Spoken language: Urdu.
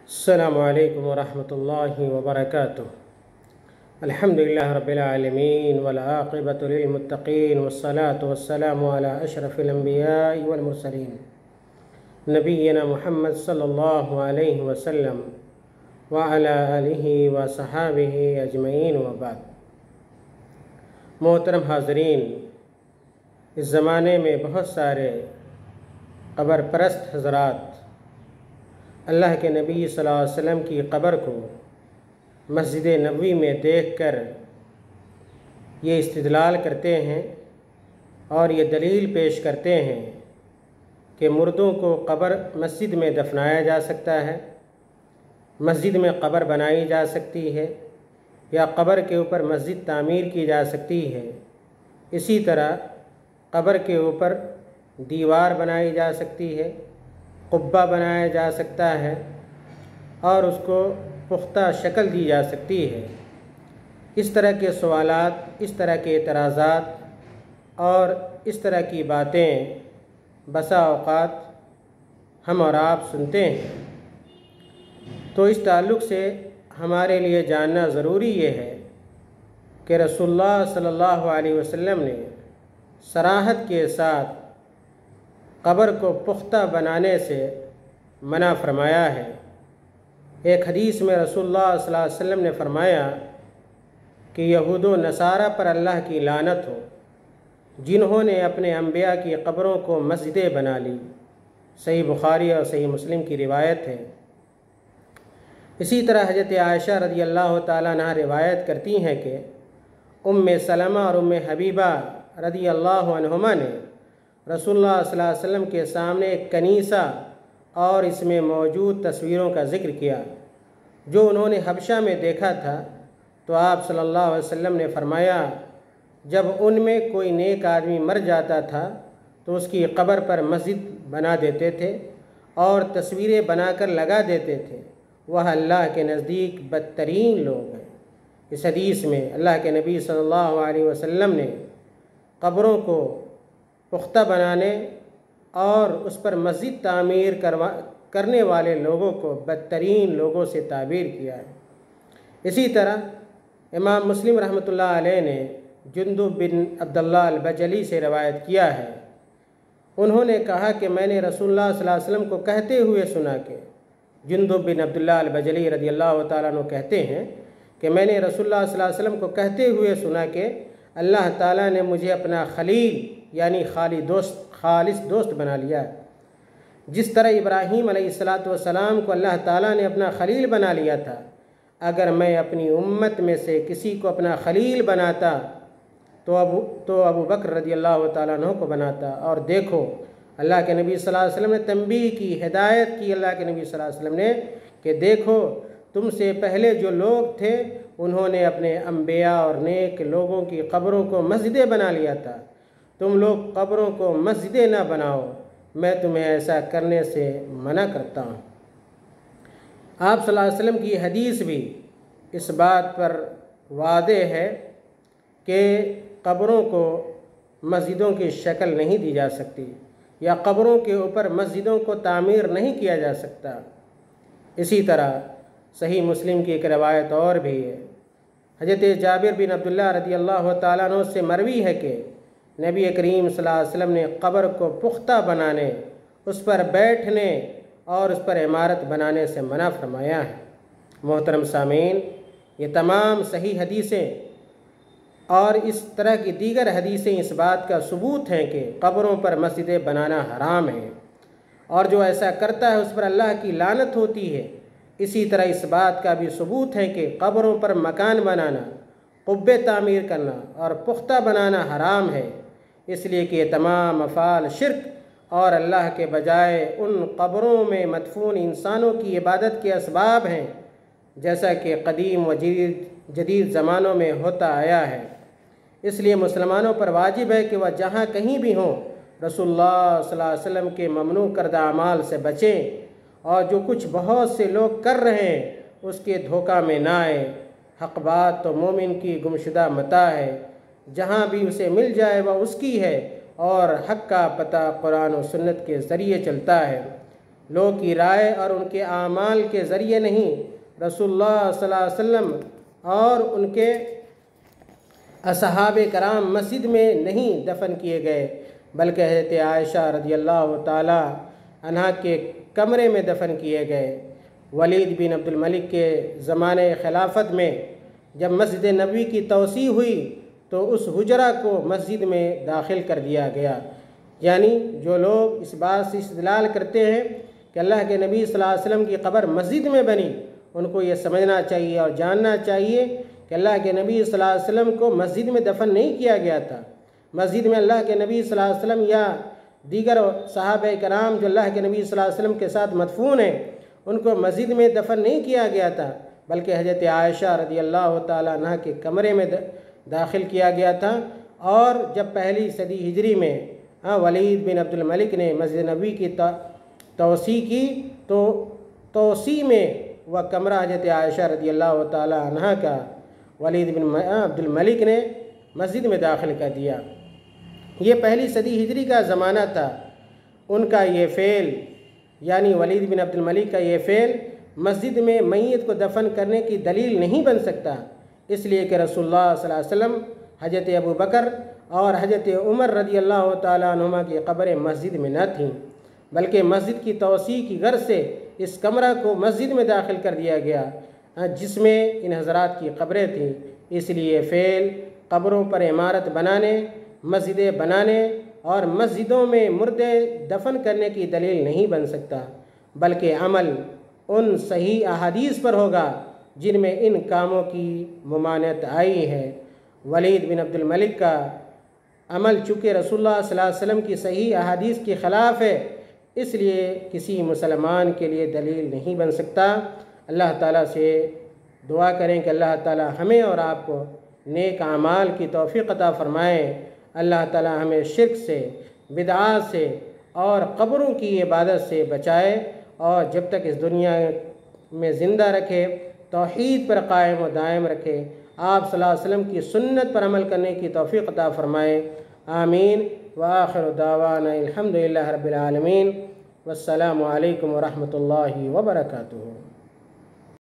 السلام علیکم ورحمۃ اللہ وبرکاتہ۔ الحمدللہ رب العالمین والعاقبۃ للمتقین والصلاة والسلام علی اشرف الانبیاء والمرسلین نبینا محمد صلی اللہ علیہ وسلم وعلی آلہ وصحابہ اجمعین وبعد۔ محترم حاضرین، اس زمانے میں بہت سارے قبر پرست حضرات اللہ کے نبی صلی اللہ علیہ وسلم کی قبر کو مسجد نبوی میں دیکھ کر یہ استدلال کرتے ہیں اور یہ دلیل پیش کرتے ہیں کہ مردوں کو قبر مسجد میں دفنایا جا سکتا ہے، مسجد میں قبر بنائی جا سکتی ہے یا قبر کے اوپر مسجد تعمیر کی جا سکتی ہے۔ اسی طرح قبر کے اوپر دیوار بنائی جا سکتی ہے، قبہ بنایا جا سکتا ہے اور اس کو پختہ شکل دی جا سکتی ہے۔ اس طرح کے سوالات، اس طرح کے اعتراضات اور اس طرح کی باتیں بسا اوقات ہم اور آپ سنتے ہیں، تو اس تعلق سے ہمارے لیے جاننا ضروری یہ ہے کہ رسول اللہ صلی اللہ علیہ وسلم نے صراحت کے ساتھ قبر کو پختہ بنانے سے منع فرمایا ہے۔ ایک حدیث میں رسول اللہ صلی اللہ علیہ وسلم نے فرمایا کہ یہود و نصارہ پر اللہ کی لعنت ہو، جنہوں نے اپنے انبیاء کی قبروں کو مسجدیں بنا لی۔ صحیح بخاری اور صحیح مسلم کی روایت ہے۔ اسی طرح حضرت عائشہ رضی اللہ تعالیٰ عنہ روایت کرتی ہیں کہ ام سلمہ اور ام حبیبہ رضی اللہ عنہما نے رسول اللہ صلی اللہ علیہ وسلم کے سامنے ایک کنیسہ اور اس میں موجود تصویروں کا ذکر کیا جو انہوں نے حبشہ میں دیکھا تھا، تو آپ صلی اللہ علیہ وسلم نے فرمایا جب ان میں کوئی نیک آدمی مر جاتا تھا تو اس کی قبر پر مسجد بنا دیتے تھے اور تصویریں بنا کر لگا دیتے تھے، وہ اللہ کے نزدیک بدترین لوگ ہیں۔ اس حدیث میں اللہ کے نبی صلی اللہ علیہ وسلم نے قبروں کو پختہ بنانے اور اس پر مسجد تعمیر کرنے والے لوگوں کو بدترین لوگوں سے تعبیر کیا ہے۔ اسی طرح امام مسلم رحمۃ اللہ علیہ نے جندب بن عبداللہ البجلی سے روایت کیا ہے، انہوں نے کہا کہ میں نے رسول اللہ صلی اللہ علیہ وسلم کو کہتے ہوئے سنا کہ جندب بن عبداللہ البجلی رضی اللہ تعالیٰ عنہ کہتے ہیں کہ میں نے رسول اللہ صلی اللہ علیہ وسلم کو کہتے ہوئے سنا کہ اللہ تعالیٰ نے مجھے اپنا خلیل یعنی خالص دوست بنا لیا ہے، جس طرح ابراہیم علیہ السلام کو اللہ تعالیٰ نے اپنا خلیل بنا لیا تھا۔ اگر میں اپنی امت میں سے کسی کو اپنا خلیل بناتا تو ابو بکر رضی اللہ تعالیٰ عنہ کو بناتا۔ اور دیکھو اللہ کے نبی صلی اللہ علیہ وسلم نے تنبیہ کی، ہدایت کی اللہ کے نبی صلی اللہ علیہ وسلم نے کہ دیکھو تم سے پہلے جو لوگ تھے انہوں نے اپنے انبیاء اور نیک لوگوں کی قبروں کو مسجدیں بنا لیا تھا، تم لوگ قبروں کو مسجدیں نہ بناؤ، میں تمہیں ایسا کرنے سے منع کرتا ہوں۔ آپ صلی اللہ علیہ وسلم کی حدیث بھی اس بات پر واضح ہے کہ قبروں کو مسجدوں کی شکل نہیں دی جا سکتی یا قبروں کے اوپر مسجدوں کو تعمیر نہیں کیا جا سکتا۔ اسی طرح صحیح مسلم کی ایک روایت اور بھی ہے، حضرت جابر بن عبداللہ رضی اللہ تعالیٰ عنہ سے مروی ہے کہ نبی کریم صلی اللہ علیہ وسلم نے قبر کو پختہ بنانے، اس پر بیٹھنے اور اس پر عمارت بنانے سے منع فرمایا ہے۔ محترم سامعین، یہ تمام صحیح حدیثیں اور اس طرح کی دیگر حدیثیں اس بات کا ثبوت ہیں کہ قبروں پر مسجدیں بنانا حرام ہے اور جو ایسا کرتا ہے اس پر اللہ کی لعنت ہوتی ہے۔ اسی طرح اس بات کا بھی ثبوت ہے کہ قبروں پر مکان بنانا، قبے تعمیر کرنا اور پختہ بنانا حرام ہے، اس لیے کہ یہ تمام افعال شرک اور اللہ کے بجائے ان قبروں میں مدفون انسانوں کی عبادت کے اسباب ہیں، جیسا کہ قدیم و جدید زمانوں میں ہوتا آیا ہے۔ اس لیے مسلمانوں پر واجب ہے کہ وہ جہاں کہیں بھی ہوں رسول اللہ صلی اللہ علیہ وسلم کے ممنوع کردہ اعمال سے بچیں اور جو کچھ بہت سے لوگ کر رہے ہیں اس کے دھوکہ میں نہ آئیں۔ حق بات تو مومن کی گمشدہ متاع ہے، جہاں بھی اسے مل جائے وہ اس کی ہے اور حق کا پتہ قرآن و سنت کے ذریعے چلتا ہے۔ لوگ کی رائے اور ان کے اعمال کے ذریعے نہیں، رسول اللہ صلی اللہ علیہ وسلم اور ان کے اصحاب کرام مسجد میں نہیں دفن کیے گئے، بلکہ حضرت عائشہ رضی اللہ تعالی عنہا کے کمرے میں دفن کیے گئے۔ ولید بن عبد الملک کے زمانے خلافت میں جب مسجد نبوی کی توسیع ہوئی تو اس حجرہ کو مسجد میں داخل کر دیا گیا۔ یعنی جو لوگ اس بات سے استدلال کرتے ہیں کہ اللہ کے نبی صلی اللہ علیہ وسلم کی قبر مسجد میں بنی، ان کو یہ سمجھنا چاہیے اور جاننا چاہیے کہ اللہ کے نبی صلی اللہ علیہ وسلم کو مسجد میں دفن نہیں کیا گیا تھا۔ مسجد میں اللہ کے نبی صلی اللہ علیہ وسلم یا دیگر صحابہ کرام جو اللہ کے نبی صلی اللہ علیہ وسلم کے ساتھ مدفون ہیں، ان کو مسجد میں دفن نہیں کیا گیا تھا، بلکہ حضرت عائشہ رضی اللہ تعالیٰ عنہ کے کمرے میں داخل کیا گیا تھا۔ اور جب پہلی صدی ہجری میں ولید بن عبد الملک نے مسجد نبوی کی توسیع کی تو توسیع میں وہ کمرہ حضرت عائشہ رضی اللہ تعالیٰ عنہ کا ولید بن عبد الملک نے مسجد میں داخل کر دیا۔ یہ پہلی صدی ہجری کا زمانہ تھا۔ ان کا یہ فعل یعنی ولید بن عبد الملک کا یہ فعل مسجد میں میت کو دفن کرنے کی دلیل نہیں بن سکتا، اس لیے کہ رسول اللہ صلی اللہ علیہ وسلم، حضرت ابو بکر اور حضرت عمر رضی اللہ تعالیٰ عنہما کی قبریں مسجد میں نہ تھیں، بلکہ مسجد کی توسیع کی غرض سے اس کمرہ کو مسجد میں داخل کر دیا گیا جس میں ان حضرات کی قبریں تھیں۔ اس لیے فعل قبروں پر عمارت بنانے، مسجدیں بنانے اور مسجدوں میں مردے دفن کرنے کی دلیل نہیں بن سکتا، بلکہ عمل ان صحیح احادیث پر ہوگا جن میں ان کاموں کی ممانعت آئی ہے۔ ولید بن عبد الملک کا عمل چونکہ رسول اللہ صلی اللہ علیہ وسلم کی صحیح احادیث کے خلاف ہے، اس لیے کسی مسلمان کے لیے دلیل نہیں بن سکتا۔ اللہ تعالیٰ سے دعا کریں کہ اللہ تعالیٰ ہمیں اور آپ کو نیک اعمال کی توفیق عطا فرمائے۔ اللہ تعالیٰ ہمیں شرک سے، بدعات سے اور قبروں کی عبادت سے بچائے، اور جب تک اس دنیا میں زندہ رکھے توحید پر قائم و دائم رکھے، آپ صلی اللہ علیہ وسلم کی سنت پر عمل کرنے کی توفیق عطا فرمائے۔ آمین۔ وآخر دعوانا الحمدللہ رب العالمین، والسلام علیکم ورحمۃ اللہ وبرکاتہ۔